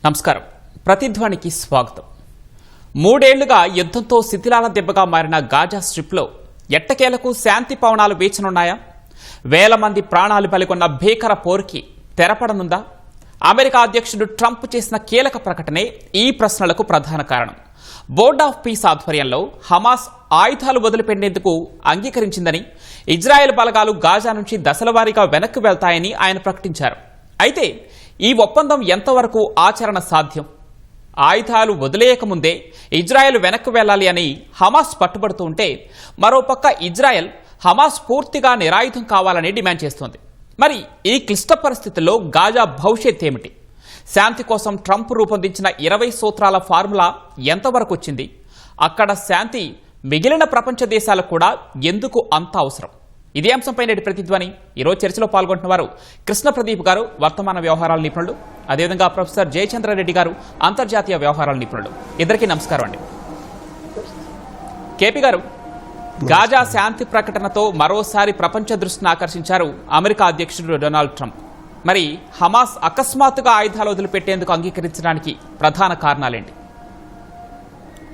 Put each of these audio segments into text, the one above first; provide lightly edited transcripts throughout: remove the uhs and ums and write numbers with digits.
నమస్కారం. ప్రతిధ్వనికి స్వాగతం. 3 ఏళ్లుగా యుద్ధంతో శిథిలాల దెబ్బగా మారిన గాజా స్ట్రిప్లో ఎట్టకేలకు శాంతి పవనాలు వీచనున్నాయా? వేల మంది ప్రాణాలు బలిగొన్న భీకర పోరుకి తెరపడనుందా? అమెరికా అధ్యక్షుడు ట్రంప్ చేసిన కీలక ప్రకటనే ఈ ప్రశ్నలకు ప్రధాన కారణం. బోర్డ్ ఆఫ్ పీస్ ఆధ్వర్యంలో హమాస్ ఆయుధాలు వదిలిపెట్టేందుకు అంగీకరించిందని, ఇజ్రాయెల్ బలగాలు గాజా నుంచి దశలవారీగా వెనక్కి వెళ్తాయని ఆయన ప్రకటించారు. అయితే ఈ ఒప్పందం ఎంతవరకు ఆచరణ సాధ్యం? ఆయుధాలు వదిలేయకముందే ఇజ్రాయెల్ వెనక్కి వెళ్లాలి అని హమాస్ పట్టుబడుతూ ఉంటే, మరోపక్క ఇజ్రాయెల్ హమాస్ పూర్తిగా నిరాయుధం కావాలని డిమాండ్ చేస్తోంది. మరి ఈ క్లిష్ట పరిస్థితుల్లో గాజా భవిష్యత్ ఏమిటి? శాంతి కోసం ట్రంప్ రూపొందించిన 20 సూత్రాల ఫార్ములా ఎంతవరకు వచ్చింది? అక్కడ శాంతి మిగిలిన ప్రపంచ దేశాలకు కూడా ఎందుకు అంత అవసరం? ఇదే అంశంపై నేటి ప్రతిధ్వని. ఈరోజు చర్చలో పాల్గొంటున్న వారు కృష్ణ ప్రదీప్ గారు, వర్తమాన వ్యవహారాల నిపుణులు, అదేవిధంగా ప్రొఫెసర్ జయచంద్రారెడ్డి గారు, అంతర్జాతీయ వ్యవహారాల నిపుణులు. ఇద్దరికీ నమస్కారం అండి. కేపీ గారు, గాజా శాంతి ప్రకటనతో మరోసారి ప్రపంచ దృష్టిని ఆకర్షించారు అమెరికా అధ్యక్షుడు డొనాల్డ్ ట్రంప్. మరి హమాస్ అకస్మాత్తుగా ఆయుధాలు వదిలిపెట్టేందుకు అంగీకరించడానికి ప్రధాన కారణాలేంటి?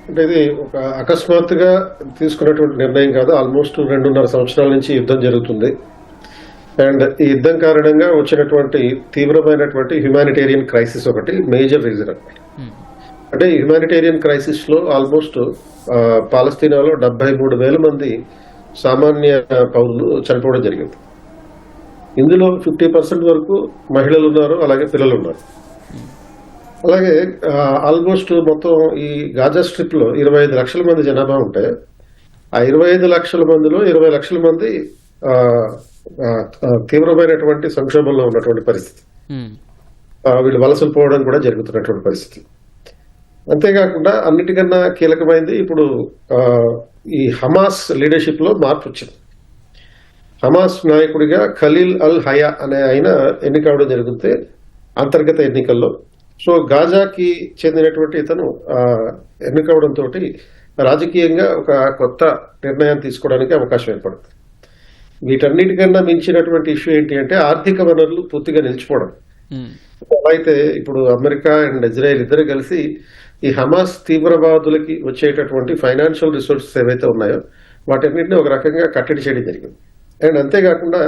అంటే ఇది ఒక అకస్మాత్తుగా తీసుకున్నటువంటి నిర్ణయం కాదు. ఆల్మోస్ట్ 2.5 సంవత్సరాల నుంచి యుద్ధం జరుగుతుంది. అండ్ ఈ యుద్ధం కారణంగా వచ్చినటువంటి తీవ్రమైనటువంటి హ్యుమానిటేరియన్ క్రైసిస్ ఒకటి మేజర్ రీజన్ అనమాట. అంటే హ్యుమానిటేరియన్ క్రైసిస్ లో ఆల్మోస్ట్ పాలస్తీనాలో 73,000 మంది సామాన్య పౌరులు చనిపోవడం జరిగింది. ఇందులో 50% వరకు మహిళలు ఉన్నారు, అలాగే పిల్లలు ఉన్నారు. అలాగే ఆల్మోస్ట్ మొత్తం ఈ గాజా స్ట్రిప్ లో 25 లక్షల మంది జనాభా ఉంటే, ఆ 25 లక్షల మందిలో 20 లక్షల మంది తీవ్రమైనటువంటి సంక్షోభంలో ఉన్నటువంటి పరిస్థితి. వీళ్ళు వలసలు పోవడం కూడా జరుగుతున్నటువంటి పరిస్థితి. అంతేకాకుండా అన్నిటికన్నా కీలకమైంది ఇప్పుడు ఈ హమాస్ లీడర్షిప్ లో మార్పు వచ్చింది. హమాస్ నాయకుడిగా ఖలీల్ అల్ హయా అనే ఆయన ఎన్నికవడం జరిగితే అంతర్గత ఎన్నికల్లో. సో గాజాకి చెందినటువంటి ఇతను ఎన్నికవడంతో రాజకీయంగా ఒక కొత్త నిర్ణయాన్ని తీసుకోవడానికి అవకాశం ఏర్పడుతుంది. వీటన్నిటికన్నా మించినటువంటి ఇష్యూ ఏంటి అంటే ఆర్థిక వనరులు పూర్తిగా నిలిచిపోవడం. అయితే ఇప్పుడు అమెరికా అండ్ ఇజ్రాయెల్ ఇద్దరు కలిసి ఈ హమాస్ తీవ్రవాదులకి వచ్చేటటువంటి ఫైనాన్షియల్ రిసోర్సెస్ ఏవైతే ఉన్నాయో వాటన్నిటిని ఒక రకంగా కట్టడి చేయడం జరిగింది. అండ్ అంతేకాకుండా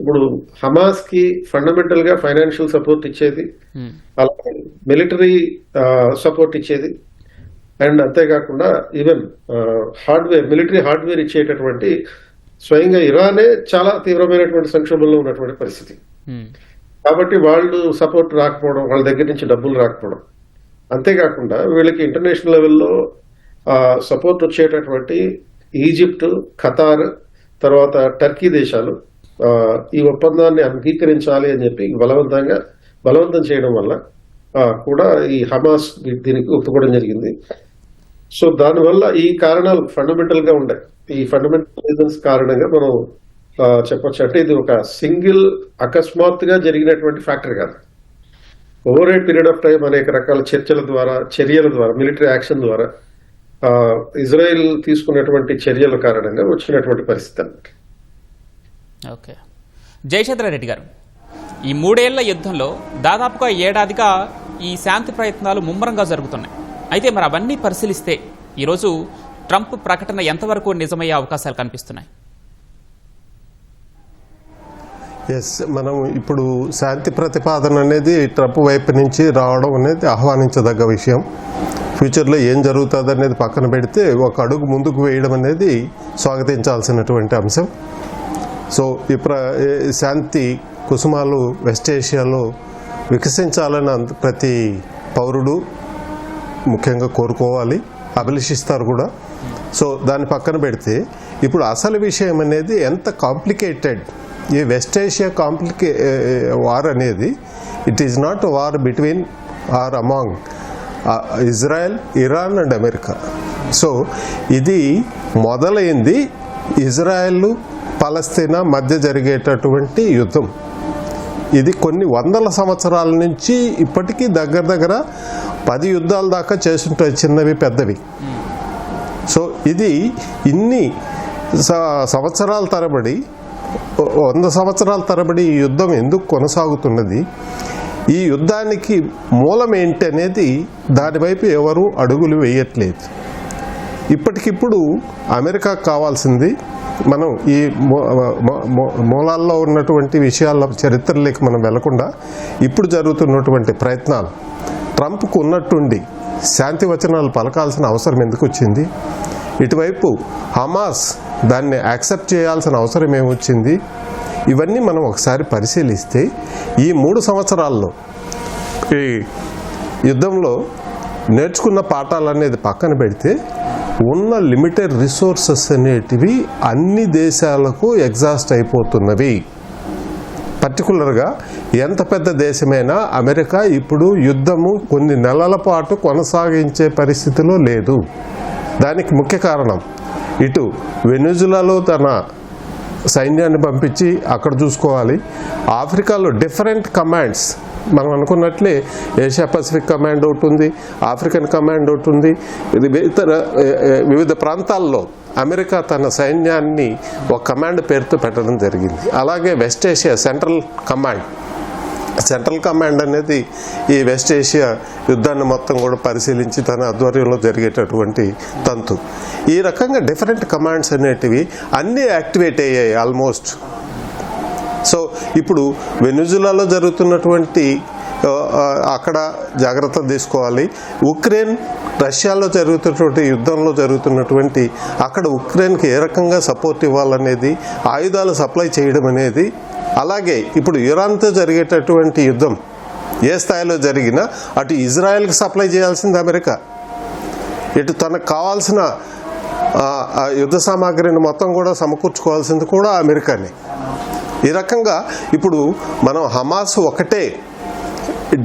ఇప్పుడు హమాస్ కి ఫండమెంటల్ గా ఫైనాన్షియల్ సపోర్ట్ ఇచ్చేది, అలాగే మిలిటరీ సపోర్ట్ ఇచ్చేది, అండ్ అంతేకాకుండా ఈవెన్ మిలిటరీ హార్డ్వేర్ ఇచ్చేటటువంటి స్వయంగా ఇరానే చాలా తీవ్రమైనటువంటి సంక్షోభంలో ఉన్నటువంటి పరిస్థితి. కాబట్టి వాళ్ళు సపోర్ట్ రాకపోవడం, వాళ్ళ దగ్గర నుంచి డబ్బులు రాకపోవడం, అంతేకాకుండా వీళ్ళకి ఇంటర్నేషనల్ లెవెల్లో సపోర్ట్ వచ్చేటటువంటి ఈజిప్ట్, ఖతార్, తర్వాత టర్కీ దేశాలు ఈ ఒప్పందాన్ని అంగీకరించాలి అని చెప్పి బలవంతం చేయడం వల్ల కూడా ఈ హమాస్ దీనికి ఒప్పుకోవడం జరిగింది. సో దానివల్ల ఈ కారణాలు ఫండమెంటల్ గా ఉండే, ఈ ఫండమెంటల్ రీజన్స్ కారణంగా మనం చెప్పొచ్చు. అంటే ఇది ఒక సింగిల్ అకస్మాత్తుగా జరిగినటువంటి ఫ్యాక్టర్ కాదు. Over a period of time అనేక రకాల చర్యల ద్వారా మిలిటరీ యాక్షన్ ద్వారా ఇజ్రాయెల్ తీసుకున్నటువంటి చర్యల కారణంగా వచ్చినటువంటి పరిస్థితి అన్నమాట. ఓకే, జయచంద్రారెడ్డి గారు, ఈ 3 ఏళ్ల యుద్ధంలో దాదాపుగా ఏడాదిగా ఈ శాంతి ప్రయత్నాలు ముమ్మరంగా జరుగుతున్నాయి. అయితే మరి అవన్నీ పరిశీలిస్తే ఈరోజు ట్రంప్ ప్రకటన ఎంతవరకు నిజమయ్యే అవకాశాలు కనిపిస్తున్నాయి? మనం ఇప్పుడు శాంతి ప్రతిపాదన అనేది ట్రంప్ వైపు నుంచి రావడం అనేది ఆహ్వానించదగ్గ విషయం. ఫ్యూచర్లో ఏం జరుగుతుంది అనేది పక్కన పెడితే ఒక అడుగు ముందుకు వేయడం అనేది స్వాగతించాల్సినటువంటి అంశం. సో ఈ శాంతి కుసుమాలు వెస్ట్ ఏషియాలో వికసించాలని ప్రతి పౌరుడు ముఖ్యంగా కోరుకోవాలి, అభిలషిస్తారు కూడా. సో దాన్ని పక్కన పెడితే ఇప్పుడు అసలు విషయం అనేది ఎంత కాంప్లికేటెడ్. ఈ వెస్ట్ ఏషియా వార్ అనేది it is not war between or among Israel, Iran and America. So ఇది మొదలైంది ఇజ్రాయెల్, పాలస్తీనా మధ్య జరిగేటటువంటి యుద్ధం. ఇది కొన్ని వందల సంవత్సరాల నుంచి ఇప్పటికీ దగ్గర 10 యుద్ధాల దాకా చేస్తుంటాయి, చిన్నవి పెద్దవి. సో ఇది ఇన్ని సంవత్సరాల తరబడి 100 సంవత్సరాల తరబడి ఈ యుద్ధం ఎందుకు కొనసాగుతున్నది? ఈ యుద్ధానికి మూలం ఏంటి అనేది దానివైపు ఎవరు అడుగులు వేయట్లేదు. ఇప్పటికిప్పుడు అమెరికాకు కావాల్సింది, మనం ఈ మూలాల్లో ఉన్నటువంటి విషయాల చరిత్రలోకి మనం వెళ్లకుండా ఇప్పుడు జరుగుతున్నటువంటి ప్రయత్నాలు, ట్రంప్కు ఉన్నట్టుండి శాంతి వచనాలు పలకాల్సిన అవసరం ఎందుకు వచ్చింది, ఇటువైపు హమాస్ దాన్ని యాక్సెప్ట్ చేయాల్సిన అవసరం ఏమొచ్చింది, ఇవన్నీ మనం ఒకసారి పరిశీలిస్తే ఈ 3 సంవత్సరాల్లో ఈ యుద్ధంలో నేర్చుకున్న పాఠాలు అనేది పక్కన పెడితే ఉన్న లిమిటెడ్ రిసోర్సెస్ అనేటివి అన్ని దేశాలకు ఎగ్జాస్ట్ అయిపోతున్నవి. పర్టికులర్గా ఎంత పెద్ద దేశమైనా అమెరికా ఇప్పుడు యుద్ధము కొన్ని నెలల పాటు కొనసాగించే పరిస్థితిలో లేదు. దానికి ముఖ్య కారణం ఇటు వెనిజులాలో తన సైన్యాన్ని పంపించి అక్కడ చూసుకోవాలి, ఆఫ్రికాలో డిఫరెంట్ కమాండ్స్, మనం అనుకున్నట్లే ఏషియా పసిఫిక్ కమాండ్ ఒకటి ఉంది, ఆఫ్రికన్ కమాండ్ ఒకటి ఉంది, ఇది వివిధ ప్రాంతాల్లో అమెరికా తన సైన్యాన్ని ఒక కమాండ్ పేరుతో పెట్టడం జరిగింది. అలాగే వెస్ట్ ఏషియా సెంట్రల్ కమాండ్ అనేది ఈ వెస్ట్ ఏషియా యుద్ధాన్ని మొత్తం కూడా పరిశీలించి తన ఆధ్వర్యంలో జరిగేటటువంటి తంతు. ఈ రకంగా డిఫరెంట్ కమాండ్స్ అనేటివి అన్నీ యాక్టివేట్ అయ్యాయి ఆల్మోస్ట్. సో ఇప్పుడు వెనిజులాలో జరుగుతున్నటువంటి అక్కడ జాగ్రత్త తీసుకోవాలి, ఉక్రెయిన్ రష్యాలో జరుగుతున్నటువంటి యుద్ధంలో జరుగుతున్నటువంటి అక్కడ ఉక్రెయిన్కి ఏ రకంగా సపోర్ట్ ఇవ్వాలనేది, ఆయుధాలు సప్లై చేయడం అనేది, అలాగే ఇప్పుడు ఇరాన్తో జరిగేటటువంటి యుద్ధం ఏ స్థాయిలో జరిగినా అటు ఇజ్రాయెల్కి సప్లై చేయాల్సింది అమెరికా, ఇటు తనకు కావాల్సిన యుద్ధ సామాగ్రిని మొత్తం కూడా సమకూర్చుకోవాల్సింది కూడా అమెరికానే. ఈ రకంగా ఇప్పుడు మనం హమాస్ ఒకటే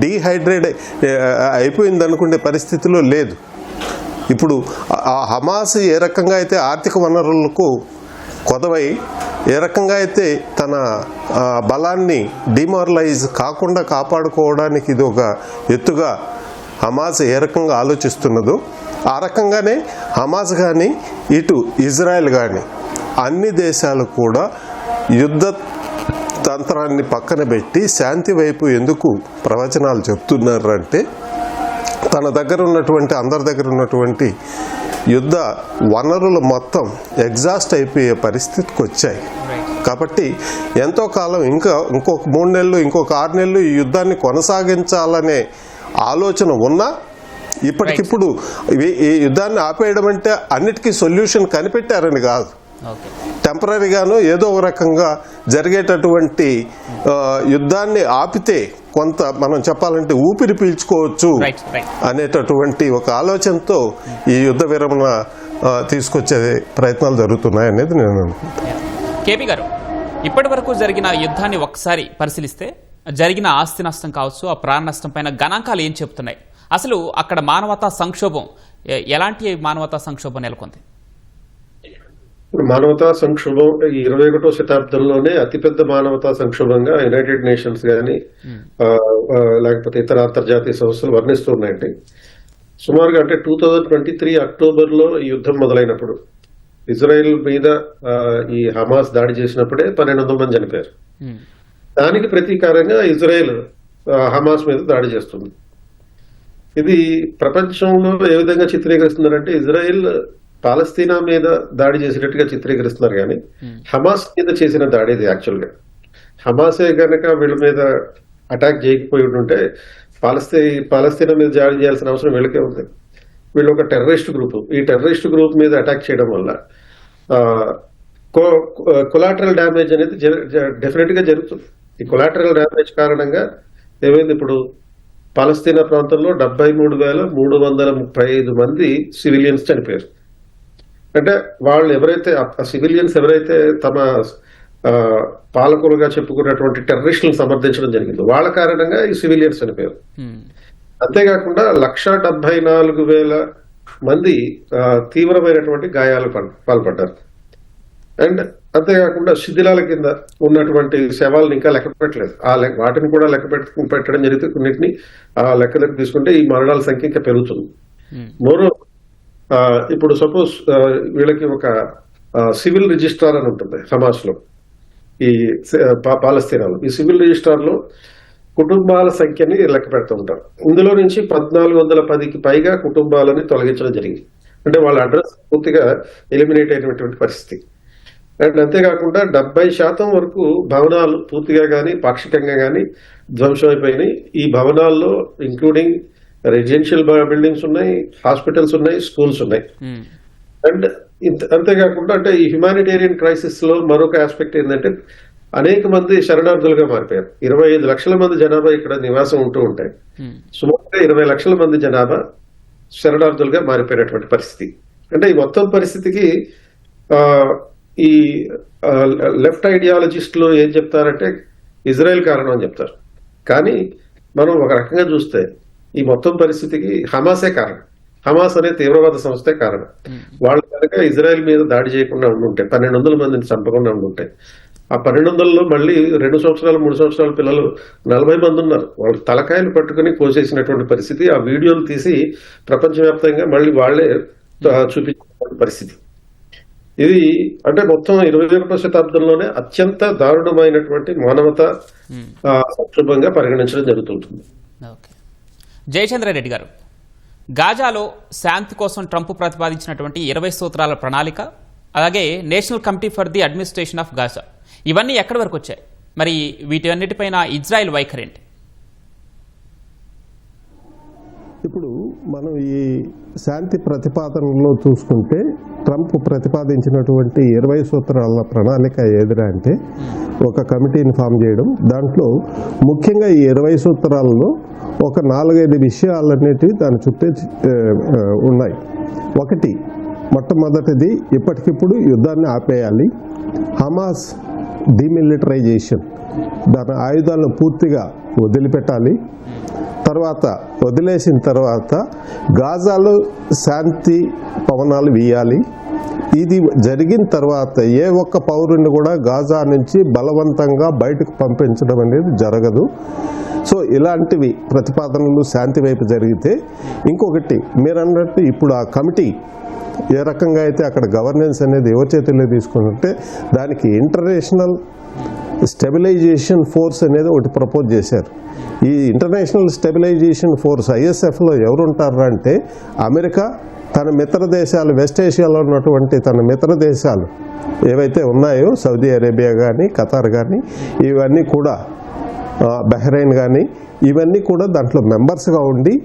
డీహైడ్రేట్ అయిపోయింది అనుకునే పరిస్థితిలో లేదు. ఇప్పుడు ఆ హమాస్ ఏ రకంగా అయితే ఆర్థిక వనరులకు కొదవై, ఏ రకంగా అయితే తన బలాన్ని డిమారలైజ్ కాకుండా కాపాడుకోవడానికి ఇది ఒక ఎత్తుగా హమాస్ ఏ రకంగా ఆలోచిస్తున్నదో, ఆ రకంగానే హమాస్ కానీ ఇటు ఇజ్రాయెల్ కానీ అన్ని దేశాలు కూడా యుద్ధ తంత్రాన్ని పక్కన పెట్టి శాంతి వైపు ఎందుకు ప్రవచనాలు చెప్తున్నారంటే, తన దగ్గర ఉన్నటువంటి అందరి దగ్గర ఉన్నటువంటి యుద్ధ వనరులు మొత్తం ఎగ్జాస్ట్ అయిపోయే పరిస్థితికి వచ్చాయి. కాబట్టి ఎంతో కాలం ఇంకొక 3 నెలలు, ఇంకొక 6 నెలలు ఈ యుద్ధాన్ని కొనసాగించాలనే ఆలోచన ఉన్నా ఇప్పటికిప్పుడు ఈ యుద్ధాన్ని ఆపేయడం అంటే అన్నిటికీ సొల్యూషన్ కనిపెట్టారని కాదు, టెంపరీగాను ఏదో ఒక రకంగా జరిగేటటువంటి యుద్ధాన్ని ఆపితే కొంత మనం చెప్పాలంటే ఊపిరి పీల్చుకోవచ్చు అనేటటువంటి ఒక ఆలోచనతో ఈ యుద్ధ విరమణ తీసుకొచ్చే ప్రయత్నాలు జరుగుతున్నాయి అనేది నేను అనుకుంటున్నాను. కేపీ గారు, ఇప్పటి వరకు జరిగిన యుద్ధాన్ని ఒక్కసారి పరిశీలిస్తే జరిగిన ఆస్తి నష్టం కావచ్చు, ఆ ప్రాణ నష్టం పైన గణాంకాలు ఏం చెప్తున్నాయి? అసలు అక్కడ మానవతా సంక్షోభం, ఎలాంటి మానవతా సంక్షోభం నెలకొంది? మానవతా సంక్షోభం 21వ శతాబ్దంలోనే అతిపెద్ద మానవతా సంక్షోభంగా యునైటెడ్ నేషన్స్ కానీ లేకపోతే ఇతర అంతర్జాతీయ సంస్థలు వర్ణిస్తున్నాయండి. సుమారుగా అంటే 2023 అక్టోబర్లో ఈ యుద్ధం మొదలైనప్పుడు ఇజ్రాయెల్ మీద ఈ హమాస్ దాడి చేసినప్పుడే 1200 మంది చనిపోయారు. దానికి ప్రతీకారంగా ఇజ్రాయెల్ హమాస్ మీద దాడి చేస్తుంది. ఇది ప్రపంచంలో ఏ విధంగా చిత్రీకరిస్తున్నారంటే, ఇజ్రాయెల్ పాలస్తీనా మీద దాడి చేసినట్టుగా చిత్రీకరిస్తున్నారు కానీ హమాస్ మీద చేసిన దాడి ఇది. యాక్చువల్ గా హమాసే గనక వీళ్ళ మీద అటాక్ చేయకపోయి ఉంటే పాలస్తీనా మీద దాడి చేయాల్సిన అవసరం వీళ్ళకే ఉంది. వీళ్ళు ఒక టెర్రరిస్ట్ గ్రూప్. ఈ టెర్రరిస్ట్ గ్రూప్ మీద అటాక్ చేయడం వల్ల కొలాటరల్ డ్యామేజ్ అనేది డెఫినెట్ గా జరుగుతుంది. ఈ కొలాటరల్ డ్యామేజ్ కారణంగా ఏమైంది, ఇప్పుడు పాలస్తీనా ప్రాంతంలో 73,335 మంది సివిలియన్స్ చనిపోయారు. అంటే వాళ్ళు ఎవరైతే సివిలియన్స్ ఎవరైతే తమ పాలకులుగా చెప్పుకున్నటువంటి టెర్రరిస్టులను సమర్థించడం జరిగిందో వాళ్ళ కారణంగా ఈ సివిలియన్స్ చనిపోయారు. అంతేకాకుండా 1,74,000 మంది తీవ్రమైనటువంటి గాయాలు పాల్పడ్డారు. అండ్ అంతేకాకుండా శిథిలాల కింద ఉన్నటువంటి శవాలను ఇంకా లెక్క పెట్టలేదు. వాటిని కూడా లెక్క పెట్టడం జరిగితే కొన్నిటిని లెక్కలకు తీసుకుంటే ఈ మరణాల సంఖ్య ఇంకా పెరుగుతుంది. మరో ఇప్పుడు సపోజ్ వీళ్ళకి ఒక సివిల్ రిజిస్ట్రార్ అని ఉంటుంది హమాస్ లో, ఈ పాలస్తీనాలో. ఈ సివిల్ రిజిస్ట్రార్ లో కుటుంబాల సంఖ్యని లెక్క పెడుతూ ఉంటారు. ఇందులో నుంచి 1410కి పైగా కుటుంబాలని తొలగించడం జరిగింది. అంటే వాళ్ళ అడ్రస్ పూర్తిగా ఎలిమినేట్ అయినటువంటి పరిస్థితి. అండ్ అంతేకాకుండా 70% వరకు భవనాలు పూర్తిగా కానీ పాక్షికంగా కానీ ధ్వంసం అయిపోయినాయి. ఈ భవనాల్లో ఇంక్లూడింగ్ రెసిడెన్షియల్ బిల్డింగ్స్ ఉన్నాయి, హాస్పిటల్స్ ఉన్నాయి, స్కూల్స్ ఉన్నాయి. అండ్ అంతేకాకుండా అంటే ఈ హ్యుమానిటేరియన్ క్రైసిస్ లో మరొక ఆస్పెక్ట్ ఏంటంటే అనేక మంది శరణార్థులుగా మారిపోయారు. 25 లక్షల మంది జనాభా ఇక్కడ నివాసం ఉంటూ ఉంటాయి. సుమారుగా 20 లక్షల మంది జనాభా శరణార్థులుగా మారిపోయినటువంటి పరిస్థితి. అంటే ఈ మొత్తం పరిస్థితికి ఈ లెఫ్ట్ ఐడియాలజిస్టులు ఏం చెప్తారంటే ఇజ్రాయెల్ కారణం అని చెప్తారు. కానీ మనం ఒక రకంగా చూస్తే ఈ మొత్తం పరిస్థితికి హమాసే కారణం. హమాస్ అనే తీవ్రవాద సంస్థే కారణం. వాళ్ళు కనుక ఇజ్రాయెల్ మీద దాడి చేయకుండా ఉండుంటే 1200 మందిని చంపకుండా ఉండుంటాయి. ఆ 1200లో మళ్ళీ 2 సంవత్సరాలు 3 సంవత్సరాల పిల్లలు 40 మంది ఉన్నారు. వాళ్ళు తలకాయలు పట్టుకుని కోసేసినటువంటి పరిస్థితి. ఆ వీడియోలు తీసి ప్రపంచవ్యాప్తంగా మళ్ళీ వాళ్లే చూపించిన పరిస్థితి. ఇది అంటే మొత్తం 21వ శతాబ్దంలోనే అత్యంత దారుణమైనటువంటి మానవతా సంక్షోభంగా పరిగణించడం జరుగుతుంటుంది. జయచంద్రారెడ్డి గారు, గాజాలో శాంతి కోసం ట్రంప్ ప్రతిపాదించినటువంటి 20 సూత్రాల ప్రణాళిక, అలాగే national committee for the administration of Gaza, ఇవన్నీ ఎక్కడి వరకు వచ్చాయి? మరి వీటన్నిటిపైన ఇజ్రాయెల్ వైఖరి ఏంటి? ఇప్పుడు మనం ఈ శాంతి ప్రతిపాదనలో చూసుకుంటే ట్రంప్ ప్రతిపాదించినటువంటి 20 సూత్రాల ప్రణాళిక ఏదిరా అంటే ఒక కమిటీని ఫామ్ చేయడం. దాంట్లో ముఖ్యంగా ఈ 20 సూత్రాలలో ఒక 4-5 విషయాలన్నిటివి దాని చుట్టే ఉన్నాయి. ఒకటి, మొట్టమొదటిది ఇప్పటికిప్పుడు యుద్ధాన్ని ఆపేయాలి. హమాస్ డిమిలిటరైజేషన్, దాని ఆయుధాలను పూర్తిగా వదిలిపెట్టాలి. తర్వాత వదిలేసిన తర్వాత గాజాలో శాంతి పవనాలు వీయాలి. ఇది జరిగిన తర్వాత ఏ ఒక్క పౌరుని కూడా గాజా నుంచి బలవంతంగా బయటకు పంపించడం అనేది జరగదు. సో ఇలాంటివి ప్రతిపాదనలు శాంతి వైపు జరిగితే, ఇంకొకటి మీరు అన్నట్టు ఇప్పుడు ఆ కమిటీ ఏ రకంగా అయితే అక్కడ గవర్నెన్స్ అనేది ఎవరి చేతుల్లో తీసుకుంటే దానికి ఇంటర్నేషనల్ స్టెబిలైజేషన్ ఫోర్స్ అనేది ఒకటి ప్రపోజ్ చేశారు. ఈ ఇంటర్నేషనల్ స్టెబిలైజేషన్ ఫోర్స్ ISFలో ఎవరు ఉంటారు అంటే అమెరికా, తన మిత్ర దేశాలు, వెస్ట్ ఏషియాలో ఉన్నటువంటి తన మిత్ర దేశాలు ఏవైతే ఉన్నాయో, సౌదీ అరేబియా కానీ, ఖతార్ కానీ, ఇవన్నీ కూడా, బహ్రెయిన్ కానీ, ఇవన్నీ కూడా దాంట్లో మెంబర్స్గా ఉండి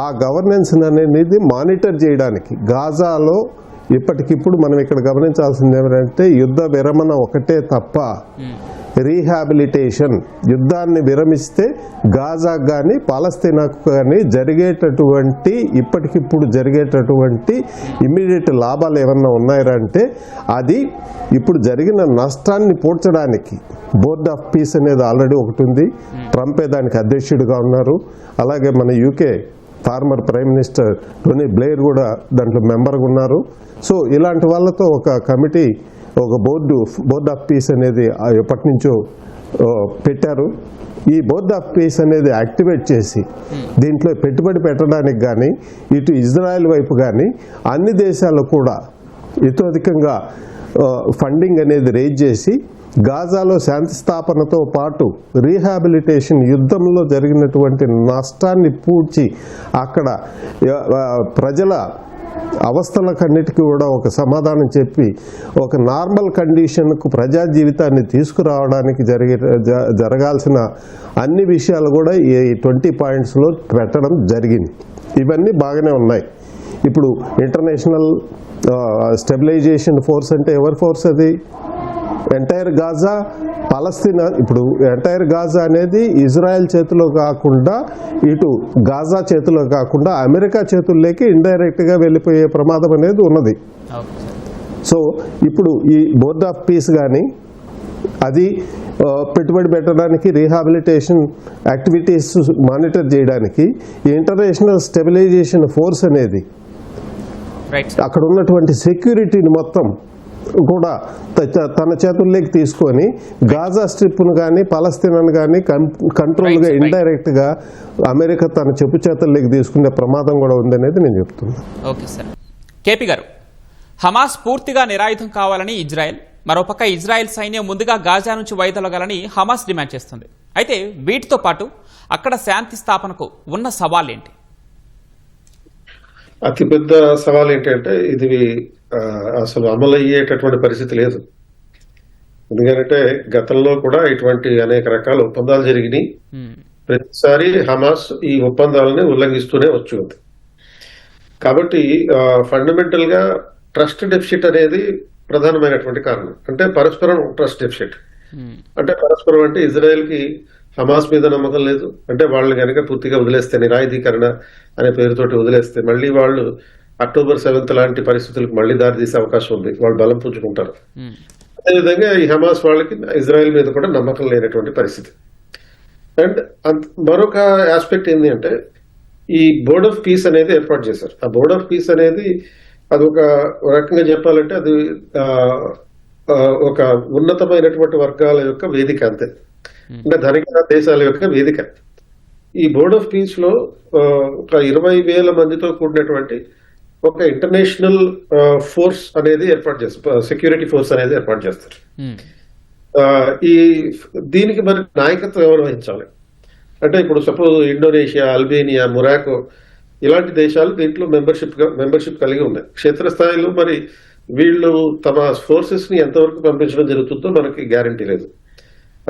ఆ గవర్నెన్స్ అనేది మానిటర్ చేయడానికి. గాజాలో ఇప్పటికిప్పుడు మనం ఇక్కడ గమనించాల్సింది ఏమంటే యుద్ధ విరమణ ఒకటే తప్ప రీహాబిలిటేషన్, యుద్ధాన్ని విరమిస్తే గాజాకు కానీ పాలస్తీనాకు కానీ జరిగేటటువంటి ఇప్పటికిప్పుడు జరిగేటటువంటి ఇమ్మీడియట్ లాభాలు ఏమన్నా ఉన్నాయంటే అది ఇప్పుడు జరిగిన నష్టాన్ని పూడ్చడానికి బోర్డ్ ఆఫ్ పీస్ అనేది ఆల్రెడీ ఒకటి ఉంది. ట్రంపే దానికి అధ్యక్షుడిగా ఉన్నారు. అలాగే మన UK farmer prime minister Tony Blair కూడా దాంట్లో మెంబర్గా ఉన్నారు. సో ఇలాంటి వాళ్ళతో ఒక కమిటీ, ఒక బోర్డ్ ఆఫ్ పీస్ అనేది ఎప్పటి నుంచో పెట్టారు. ఈ బోర్డ్ ఆఫ్ పీస్ అనేది యాక్టివేట్ చేసి దీంట్లో పెట్టుబడి పెట్టడానికి కానీ, ఇటు ఇజ్రాయెల్ వైపు కానీ అన్ని దేశాలు కూడా ఇతోధికంగా ఫండింగ్ అనేది రేజ్ చేసి గాజాలో శాంతి స్థాపనతో పాటు రీహాబిలిటేషన్, యుద్ధంలో జరిగినటువంటి నష్టాన్ని పూడ్చి అక్కడ ప్రజల అవస్థలకన్నిటికీ కూడా ఒక సమాధానం చెప్పి ఒక నార్మల్ కండిషన్కు ప్రజా జీవితాన్ని తీసుకురావడానికి జరగాల్సిన అన్ని విషయాలు కూడా ఈ 20 పాయింట్స్లో పెట్టడం జరిగింది. ఇవన్నీ బాగానే ఉన్నాయి. ఇప్పుడు ఇంటర్నేషనల్ స్టెబిలైజేషన్ ఫోర్స్ అంటే ఎవరి ఫోర్స్? అది ఎంటైర్ గాజా, పాలస్తీనా. ఇప్పుడు ఎంటైర్ గాజా అనేది ఇజ్రాయెల్ చేతిలో కాకుండా, ఇటు గాజా చేతిలో కాకుండా అమెరికా చేతుల్లోకి ఇండైరెక్ట్గా వెళ్ళిపోయే ప్రమాదం అనేది ఉన్నది. సో ఇప్పుడు ఈ బోర్డ్ ఆఫ్ పీస్ కానీ అది పెట్టుబడి పెట్టడానికి, రీహాబిలిటేషన్ యాక్టివిటీస్ మానిటర్ చేయడానికి ఈ ఇంటర్నేషనల్ స్టెబిలైజేషన్ ఫోర్స్ అనేది అక్కడ ఉన్నటువంటి సెక్యూరిటీని మొత్తం కూడా తన చేతుల్లోకి తీసుకొని గాజా స్ట్రిప్ను కానీ పాలస్తీనాను కానీ కంట్రోల్గా ఇండైరెక్ట్గా అమెరికా తన చెప్పు చేతుల్లోకి తీసుకునే ప్రమాదం కూడా ఉందనేది నేను చెప్తున్నాను. Okay sir. కేపీ గారు, హమాస్ పూర్తిగా నిరాయుధం కావాలని ఇజ్రాయెల్, మరోపక్క ఇజ్రాయెల్ సైన్యం ముందుగా గాజా నుంచి వైదొలగాలని హమాస్ డిమాండ్ చేస్తుంది. అయితే వీటితో పాటు అక్కడ శాంతి స్థాపనకు ఉన్న సవాళ్ళేంటి? అతిపెద్ద సవాల్ ఏంటంటే ఇది అసలు అమలు అయ్యేటటువంటి పరిస్థితి లేదు. ఎందుకంటే గతంలో కూడా ఇటువంటి అనేక రకాల ఒప్పందాలు జరిగినాయి. ప్రతిసారి హమాస్ ఈ ఒప్పందాలని ఉల్లంఘిస్తూనే వచ్చింది. కాబట్టి ఫండమెంటల్ గా ట్రస్ట్ డెఫిసిట్ అనేది ప్రధానమైనటువంటి కారణం. అంటే పరస్పరం ట్రస్ట్ డెఫిసిట్ అంటే పరస్పరం అంటే ఇజ్రాయెల్ కి హమాస్ మీద నమ్మకం లేదు. అంటే వాళ్ళని కనుక పూర్తిగా వదిలేస్తే, నిరాయుధీకరణ అనే పేరుతోటి వదిలేస్తే మళ్ళీ వాళ్ళు October 7th లాంటి పరిస్థితులకు మళ్ళీ దారితీసే అవకాశం ఉంది. వాళ్ళు బలం పుంజుకుంటారు. అదేవిధంగా ఈ హమాస్ వాళ్ళకి ఇజ్రాయెల్ మీద కూడా నమ్మకం లేనటువంటి పరిస్థితి. అండ్ మరొక ఆస్పెక్ట్ ఏంటి అంటే ఈ బోర్డ్ ఆఫ్ పీస్ అనేది ఏర్పాటు చేశారు. ఆ బోర్డ్ ఆఫ్ పీస్ అనేది అది ఒక రకంగా చెప్పాలంటే అది ఒక ఉన్నతమైనటువంటి వర్గాల యొక్క వేదిక అంతే. అంటే ధనిక దేశాల యొక్క వేదిక. ఈ బోర్డ్ ఆఫ్ పీస్ లో ఒక 20,000 మందితో కూడినటువంటి ఒక ఇంటర్నేషనల్ ఫోర్స్ అనేది ఏర్పాటు చేస్తారు, సెక్యూరిటీ ఫోర్స్ అనేది ఏర్పాటు చేస్తారు. ఈ దీనికి మరి నాయకత్వం ఎవరు వహించాలి అంటే ఇప్పుడు సపోజ్ ఇండోనేషియా, అల్బేనియా, మొరాకో ఇలాంటి దేశాలు దీంట్లో మెంబర్షిప్ కలిగి ఉన్నాయి. క్షేత్రస్థాయిలో మరి వీళ్ళు తమ ఫోర్సెస్ ని ఎంతవరకు పంపించడం జరుగుతుందో మనకి గ్యారంటీ లేదు.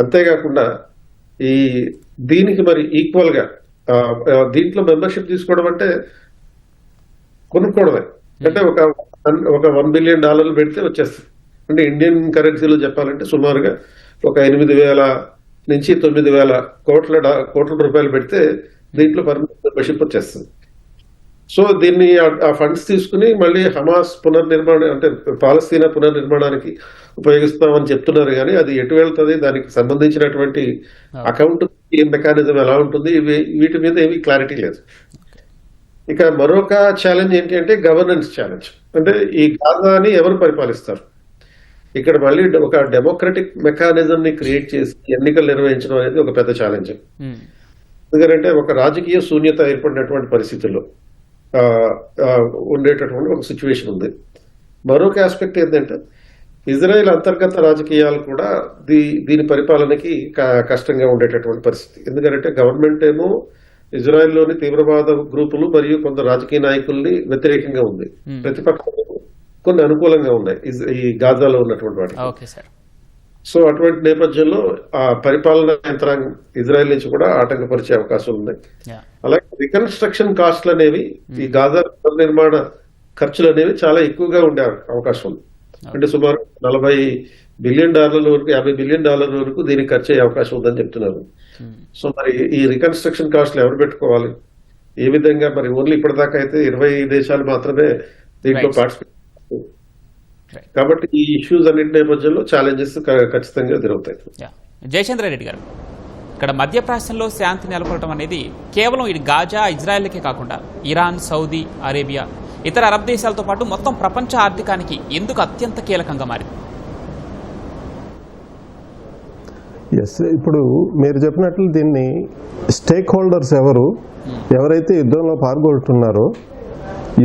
అంతేకాకుండా దీనికి మరి ఈక్వల్ గా దీంట్లో మెంబర్షిప్ తీసుకోవడం అంటే కొనుక్కోవడమే. అంటే ఒక $1 బిలియన్ పెడితే వచ్చేస్తుంది. అంటే ఇండియన్ కరెన్సీలో చెప్పాలంటే సుమారుగా ఒక 8,000 నుంచి 9,000 కోట్ల రూపాయలు పెడితే దీంట్లో పర్మనెంట్ మెంబర్షిప్ వచ్చేస్తుంది. సో దీన్ని ఆ ఫండ్స్ తీసుకుని మళ్ళీ హమాస్ పునర్నిర్మాణం అంటే పాలస్తీనా పునర్నిర్మాణానికి ఉపయోగిస్తామని చెప్తున్నారు. కానీ అది ఎటు వెళ్తుంది, దానికి సంబంధించినటువంటి అకౌంట్ మెకానిజం ఎలా ఉంటుంది, వీటి మీద ఏమీ క్లారిటీ లేదు. ఇక మరొక ఛాలెంజ్ ఏంటి అంటే గవర్నెన్స్ ఛాలెంజ్. అంటే ఈ గాజాని ఎవరు పరిపాలిస్తారు? ఇక్కడ మళ్ళీ ఒక డెమోక్రటిక్ మెకానిజం ని క్రియేట్ చేసి ఎన్నికలు నిర్వహించడం అనేది ఒక పెద్ద ఛాలెంజ్. ఎందుకంటే ఒక రాజకీయ శూన్యత ఏర్పడినటువంటి పరిస్థితుల్లో ఉండేటటువంటి ఒక సిచ్యువేషన్ ఉంది. మరొక ఆస్పెక్ట్ ఏంటంటే ఇజ్రాయెల్ అంతర్గత రాజకీయాలు కూడా దీని పరిపాలనకి కష్టంగా ఉండేటటువంటి పరిస్థితి. ఎందుకంటే గవర్నమెంట్ ఏమో ఇజ్రాయెల్లోని తీవ్రవాద గ్రూపులు మరియు కొంత రాజకీయ నాయకుల్ని వ్యతిరేకంగా ఉంది, ప్రతిపక్షం కొన్ని అనుకూలంగా ఉన్నాయి ఈ గాజాలో ఉన్నటువంటి వాటికి. సో అటువంటి నేపథ్యంలో ఆ పరిపాలన యంత్రాంగం ఇజ్రాయెల్ నుంచి కూడా ఆటంకపరిచే అవకాశాలు ఉన్నాయి. అలాగే రికన్స్ట్రక్షన్ కాస్ట్లు అనేవి ఈ గాజా పునర్నిర్మాణ ఖర్చులు అనేవి చాలా ఎక్కువగా ఉండే అవకాశం ఉంది. అంటే సుమారు $40 బిలియన్ వరకు $50 బిలియన్ వరకు దీనికి ఖర్చు అయ్యే అవకాశం ఉందని చెప్తున్నారు. సో మరి ఈ రికన్స్ట్రక్షన్ కాస్ట్లు ఎవరు పెట్టుకోవాలి, ఏ విధంగా? మరి ఓన్లీ ఇప్పటిదాకా అయితే 20 దేశాలు మాత్రమే దీంట్లో పార్టిసిపేట్. కాబట్టి ఈ ఇష్యూస్ అన్నింటి నేపథ్యంలో ఛాలెంజెస్ ఖచ్చితంగా ఎదురవుతాయి. జయచంద్ర రెడ్డి గారు, ఇక్కడ మధ్యప్రాచ్యంలో శాంతి నెలకొనడం అనేది కేవలం ఇది గాజా, ఇజ్రాయెల్కే కాకుండా ఇరాన్, సౌదీ అరేబియా, ఇతర అరబ్ దేశాలతో పాటు మొత్తం ప్రపంచ ఆర్థికానికి ఎందుకు అత్యంత కీలకంగా మారింది? ఇప్పుడు మీరు చెప్పినట్లు దీన్ని స్టేక్ హోల్డర్స్ ఎవరైతే యుద్ధంలో పాల్గొంటున్నారో,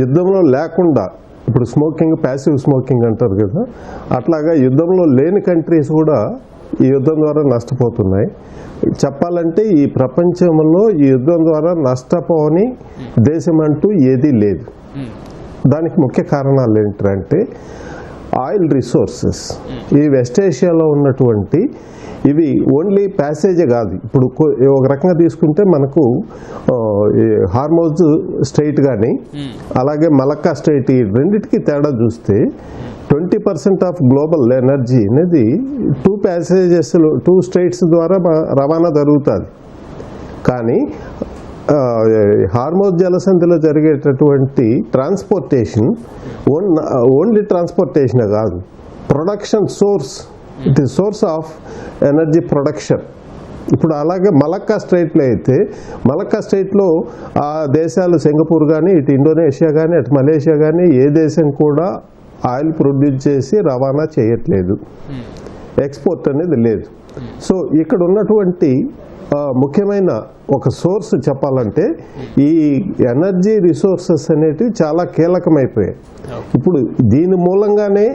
యుద్ధంలో లేకుండా ఇప్పుడు స్మోకింగ్, ప్యాసివ్ స్మోకింగ్ అంటారు కదా, అట్లాగా యుద్ధంలో లేని కంట్రీస్ కూడా ఈ యుద్ధం ద్వారా నష్టపోతున్నాయి. చెప్పాలంటే ఈ ప్రపంచంలో ఈ యుద్ధం ద్వారా నష్టపోని దేశం అంటూ ఏదీ లేదు. దానికి ముఖ్య కారణాలు ఏంటంటే ఆయిల్ రిసోర్సెస్. ఈ వెస్ట్ ఏషియాలో ఉన్నటువంటి ఇవి ఓన్లీ ప్యాసేజే కాదు. ఇప్పుడు ఒక రకంగా తీసుకుంటే మనకు హార్మోజ్ స్ట్రైట్ కానీ అలాగే మలక్కా స్ట్రైట్, ఈ రెండింటికి తేడా చూస్తే 20% ఆఫ్ గ్లోబల్ ఎనర్జీ అనేది 2 స్ట్రైట్స్ ద్వారా రవాణా జరుగుతుంది. కానీ హార్మోజ్ జలసంధిలో జరిగేటటువంటి ట్రాన్స్పోర్టేషన్ ఓన్లీ ట్రాన్స్పోర్టేషనే కాదు, production source, it is source of energy production. ఇప్పుడు అలాగే మలక్కా స్ట్రైట్లో అయితే మలక్కా స్ట్రైట్లో ఆ దేశాలు సింగపూర్ కానీ, ఇటు ఇండోనేషియా కానీ, అటు మలేషియా కానీ ఏ దేశం కూడా ఆయిల్ ప్రొడ్యూస్ చేసి రవాణా చేయట్లేదు, ఎక్స్పోర్ట్ అనేది లేదు. సో ఇక్కడ ఉన్నటువంటి ముఖ్యమైన ఒక సోర్స్ చెప్పాలంటే ఈ ఎనర్జీ రిసోర్సెస్ అనేటివి చాలా కీలకమైపోయాయి. ఇప్పుడు దీని మూలంగానే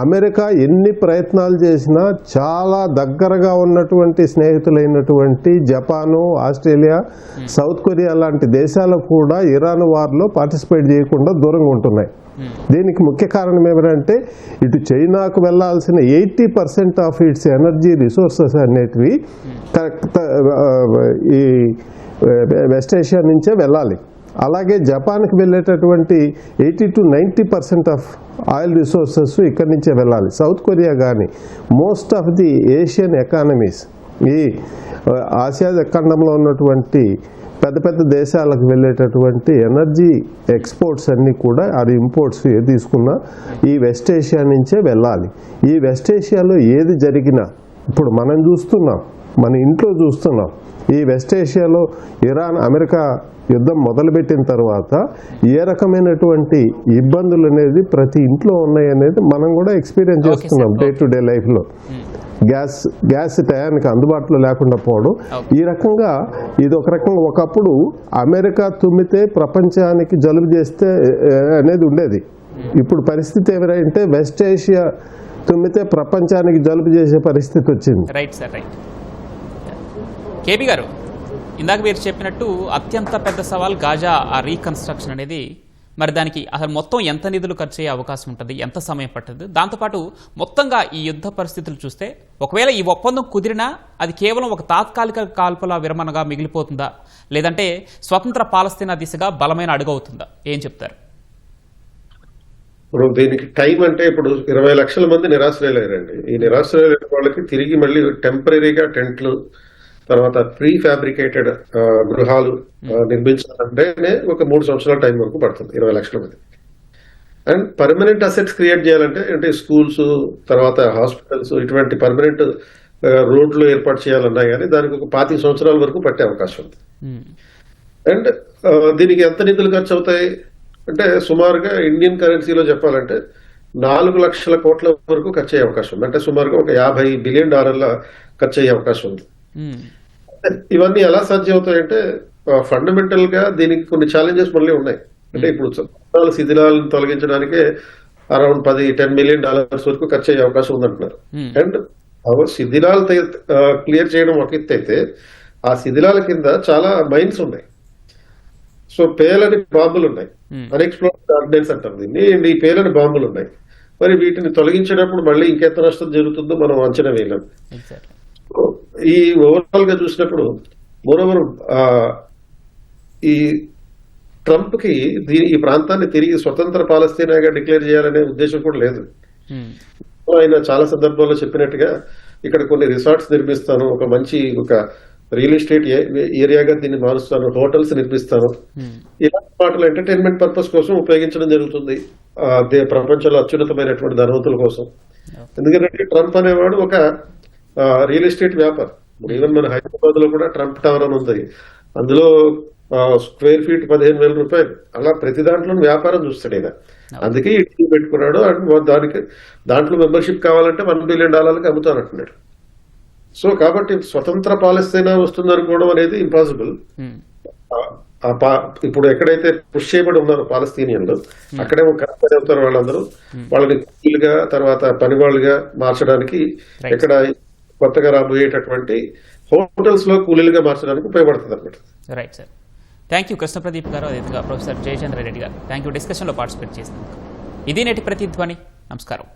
అమెరికా ఎన్ని ప్రయత్నాలు చేసినా చాలా దగ్గరగా ఉన్నటువంటి స్నేహితులైనటువంటి జపాను, ఆస్ట్రేలియా, సౌత్ కొరియా లాంటి దేశాలు కూడా ఇరాన్ వార్లో పార్టిసిపేట్ చేయకుండా దూరంగా ఉంటున్నాయి. దీనికి ముఖ్య కారణం ఏమిటంటే ఇటు చైనాకు వెళ్లాల్సిన 80% ఆఫ్ ఇట్స్ ఎనర్జీ రిసోర్సెస్ అనేటివి ఈ వెస్ట్ ఏషియా నుంచే వెళ్ళాలి. అలాగే జపాన్కి వెళ్ళేటటువంటి 80 to 90% ఆఫ్ ఆయిల్ రిసోర్సెస్ ఇక్కడి నుంచే వెళ్ళాలి. సౌత్ కొరియా కానీ most of the Asian economies, ఈ ఆసియా ఖండంలో ఉన్నటువంటి పెద్ద పెద్ద దేశాలకు వెళ్ళేటటువంటి ఎనర్జీ ఎక్స్పోర్ట్స్ అన్నీ కూడా, అది ఇంపోర్ట్స్ ఏది తీసుకున్నా ఈ వెస్ట్ ఏషియా నుంచే వెళ్ళాలి. ఈ వెస్ట్ ఏషియాలో ఏది జరిగినా ఇప్పుడు మనం చూస్తున్నాం, మన ఇంట్లో చూస్తున్నాం. ఈ వెస్ట్ ఏషియాలో ఇరాన్ అమెరికా యుద్ధం మొదలుపెట్టిన తర్వాత ఏ రకమైనటువంటి ఇబ్బందులు అనేది ప్రతి ఇంట్లో ఉన్నాయి అనేది మనం కూడా ఎక్స్పీరియన్స్ చేస్తున్నాం డే టు డే లైఫ్లో. గ్యాస్ టయానికి అందుబాటులో లేకుండా పోవడం, ఈ రకంగా ఇది ఒక రకంగా ఒకప్పుడు అమెరికా తుమ్మితే ప్రపంచానికి జలుబు చేస్తే అనేది ఉండేది. ఇప్పుడు పరిస్థితి ఏమిటంటే వెస్ట్ ఏషియా తుమ్మితే ప్రపంచానికి జలుబు చేసే పరిస్థితి వచ్చింది. Right sir, right. కేబీ గారు, ఇందాక మీరు చెప్పినట్టు అత్యంత పెద్ద సవాల్ గాజా ఆ రీకన్స్ట్రక్షన్ అనేది. మరి దానికి అసలు మొత్తం ఎంత నిధులు ఖర్చు అయ్యే అవకాశం ఉంటుంది, ఎంత సమయం పడుతుంది? దాంతోపాటు మొత్తంగా ఈ యుద్ధ పరిస్థితులు చూస్తే ఒకవేళ ఈ ఒప్పందం కుదిరినా అది కేవలం ఒక తాత్కాలిక కాల్పుల విరమణగా మిగిలిపోతుందా, లేదంటే స్వతంత్ర పాలస్తీనా దిశగా బలమైన అడుగు అవుతుందా? ఏం చెప్తారు? ఇప్పుడు దీనికి టైం అంటే ఇప్పుడు 20 లక్షల మంది నిరాశ్రయులయ్యారండి. ఈ నిరాశ్రయులైన వాళ్ళకి తిరిగి మళ్ళీ టెంపరీగా టెంట్లు, తర్వాత ప్రీ ఫ్యాబ్రికేటెడ్ గృహాలు నిర్మించాలంటేనే ఒక 3 సంవత్సరాల టైం వరకు పడుతుంది 20 లక్షల మంది. అండ్ పర్మనెంట్ అసెట్స్ క్రియేట్ చేయాలంటే అంటే స్కూల్స్, తర్వాత హాస్పిటల్స్, ఇటువంటి పర్మనెంట్ రోడ్లు ఏర్పాటు చేయాలన్నా కానీ దానికి ఒక 25 సంవత్సరాల వరకు పట్టే అవకాశం ఉంది. అండ్ దీనికి ఎంత నిధులు ఖర్చు అవుతాయి అంటే సుమారుగా ఇండియన్ కరెన్సీలో చెప్పాలంటే 4 లక్షల కోట్ల వరకు ఖర్చు అయ్యే అవకాశం ఉంది. అంటే సుమారుగా ఒక $50 బిలియన్ ఖర్చు అయ్యే అవకాశం ఉంది. ఇవన్నీ ఎలా సాధ్యం అవుతాయంటే ఫండమెంటల్ గా దీనికి కొన్ని ఛాలెంజెస్ మళ్ళీ ఉన్నాయి. అంటే ఇప్పుడు శిథిలాలను తొలగించడానికే అరౌండ్ $10 మిలియన్ వరకు ఖర్చు అయ్యే అవకాశం ఉందంటున్నారు. అండ్ శిథిలాలు క్లియర్ చేయడం ఒక ఎత్తు అయితే, ఆ శిథిలాల కింద చాలా మైన్స్ ఉన్నాయి. సో పేలని బాంబులు ఉన్నాయి, అన్ఎక్స్ప్లోర్డ్ ఆర్డినెన్స్ అంటారు దీన్ని. అండ్ ఈ పేలని బాంబులు ఉన్నాయి. మరి వీటిని తొలగించేటప్పుడు మళ్ళీ ఇంకెంత నష్టం జరుగుతుందో మనం అంచనా వేయలేం. ఈ ఓవరాల్ గా చూసినప్పుడు మోరోవర్ ఈ ట్రంప్ కి ఈ ప్రాంతాన్ని తిరిగి స్వతంత్ర పాలస్తీనాగా డిక్లేర్ చేయాలనే ఉద్దేశం కూడా లేదు. ఆయన చాలా సందర్భాల్లో చెప్పినట్టుగా ఇక్కడ కొన్ని రిసార్ట్స్ నిర్మిస్తాను, ఒక మంచి రియల్ ఎస్టేట్ ఏరియాగా దీన్ని మారుస్తాను, హోటల్స్ నిర్మిస్తాను, ఇలాంటి వాటిలో ఎంటర్టైన్మెంట్ పర్పస్ కోసం ఉపయోగించడం జరుగుతుంది ప్రపంచంలో అత్యున్నతమైనటువంటి ధనవంతుల కోసం. ఎందుకంటే ట్రంప్ అనేవాడు ఒక రియల్ ఎస్టేట్ వ్యాపారం. ఈవెన్ మన హైదరాబాద్ లో కూడా ట్రంప్ టవర్ అని ఉంది, అందులో స్క్వేర్ ఫీట్ $15,000. అలా ప్రతి దాంట్లో వ్యాపారం చూస్తాడు ఆయన. అందుకే ఈ పెట్టుకున్నాడు. అండ్ దాంట్లో మెంబర్షిప్ కావాలంటే $1 బిలియన్ అమ్ముతానంటున్నాడు. సో కాబట్టి స్వతంత్ర పాలస్తీనా వస్తుంది అనుకోవడం అనేది ఇంపాసిబుల్. ఇప్పుడు ఎక్కడైతే పుష్ చేయబడి ఉన్నారో పాలస్తీనియన్లు, అక్కడే కరెక్ట్ అవుతారు వాళ్ళందరూ. వాళ్ళని కూలీలుగా, తర్వాత పని వాళ్ళుగా మార్చడానికి, ఎక్కడ కొత్తగా రాబోయేటటువంటి హోటల్స్ లో కూలీలుగా మార్చడానికి ఉపయోగపడుతుంది అనమాట. Right sir, thank you Krishna Pradeep గారు, అదేవిధంగా ప్రొఫెసర్ జయచంద్ర రెడ్డి గారు. థ్యాంక్ యూ డిస్కషన్ లో పార్టిసిపేట్ చేసినందుకు. ఇది నేటి ప్రతిధ్వని. నమస్కారం.